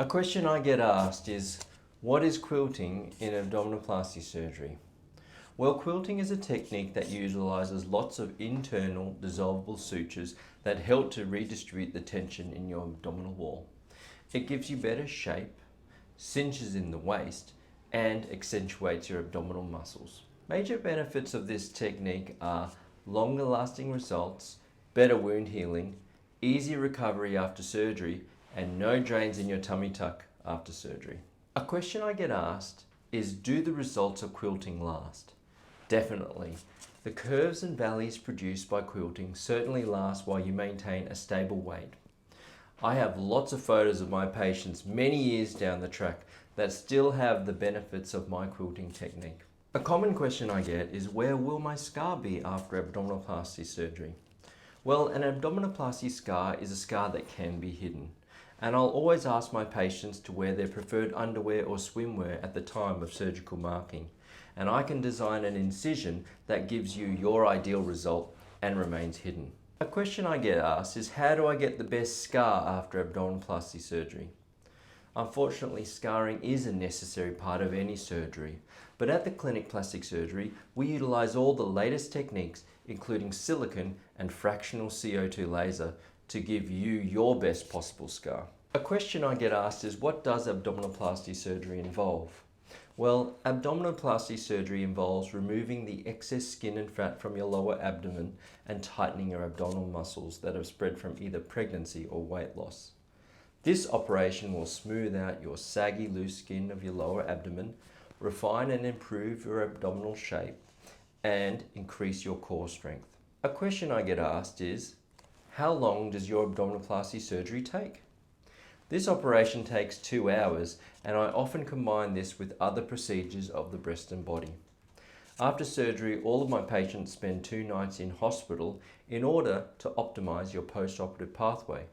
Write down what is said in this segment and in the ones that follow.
A question I get asked is, what is quilting in abdominoplasty surgery? Well, quilting is a technique that utilizes lots of internal dissolvable sutures that help to redistribute the tension in your abdominal wall. It gives you better shape, cinches in the waist, and accentuates your abdominal muscles. Major benefits of this technique are longer lasting results, better wound healing, easy recovery after surgery, and no drains in your tummy tuck after surgery. A question I get asked is, do the results of quilting last? Definitely. The curves and valleys produced by quilting certainly last while you maintain a stable weight. I have lots of photos of my patients many years down the track that still have the benefits of my quilting technique. A common question I get is, where will my scar be after abdominoplasty surgery? Well, an abdominoplasty scar is a scar that can be hidden, and I'll always ask my patients to wear their preferred underwear or swimwear at the time of surgical marking, and I can design an incision that gives you your ideal result and remains hidden. A question I get asked is, how do I get the best scar after abdominoplasty surgery? Unfortunately, scarring is a necessary part of any surgery, but at the clinic plastic surgery, we utilize all the latest techniques, including silicone and fractional CO2 laser, to give you your best possible scar. A question I get asked is, what does abdominoplasty surgery involve? Well, abdominoplasty surgery involves removing the excess skin and fat from your lower abdomen and tightening your abdominal muscles that have spread from either pregnancy or weight loss. This operation will smooth out your saggy, loose skin of your lower abdomen, refine and improve your abdominal shape, and increase your core strength. A question I get asked is, how long does your abdominoplasty surgery take? This operation takes 2 hours, and I often combine this with other procedures of the breast and body. After surgery, all of my patients spend 2 nights in hospital in order to optimize your post-operative pathway.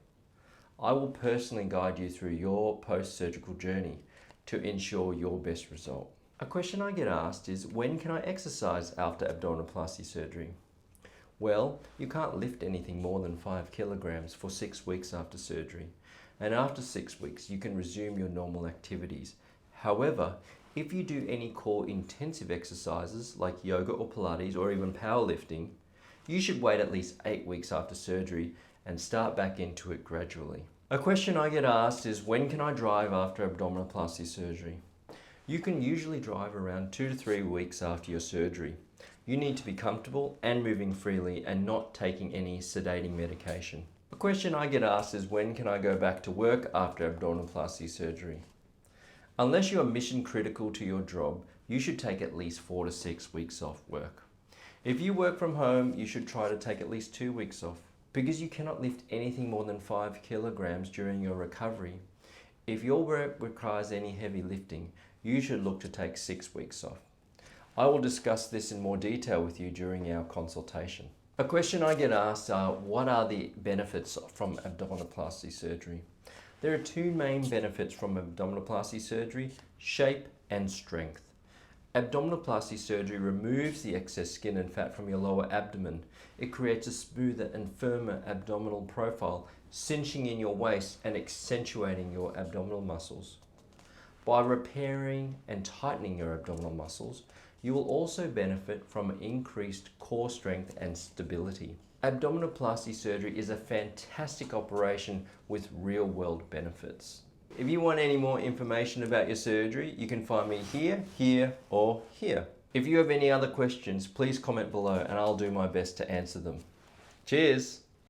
I will personally guide you through your post-surgical journey to ensure your best result. A question I get asked is, when can I exercise after abdominoplasty surgery? Well, you can't lift anything more than 5 kilograms for 6 weeks after surgery, and after 6 weeks you can resume your normal activities. However, if you do any core intensive exercises like yoga or Pilates or even powerlifting, you should wait at least 8 weeks after surgery and start back into it gradually. A question I get asked is, when can I drive after abdominoplasty surgery? You can usually drive around 2 to 3 weeks after your surgery. You need to be comfortable and moving freely and not taking any sedating medication. A question I get asked is, when can I go back to work after abdominoplasty surgery? Unless you are mission critical to your job, you should take at least 4 to 6 weeks off work. If you work from home, you should try to take at least 2 weeks off. Because you cannot lift anything more than 5 kilograms during your recovery, if your work requires any heavy lifting, you should look to take 6 weeks off. I will discuss this in more detail with you during our consultation. A question I get asked are, what are the benefits from abdominoplasty surgery? There are 2 main benefits from abdominoplasty surgery: shape and strength. Abdominoplasty surgery removes the excess skin and fat from your lower abdomen. It creates a smoother and firmer abdominal profile, cinching in your waist and accentuating your abdominal muscles. By repairing and tightening your abdominal muscles, you will also benefit from increased core strength and stability. Abdominoplasty surgery is a fantastic operation with real-world benefits. If you want any more information about your surgery, you can find me here, or here. If you have any other questions, please comment below and I'll do my best to answer them. Cheers!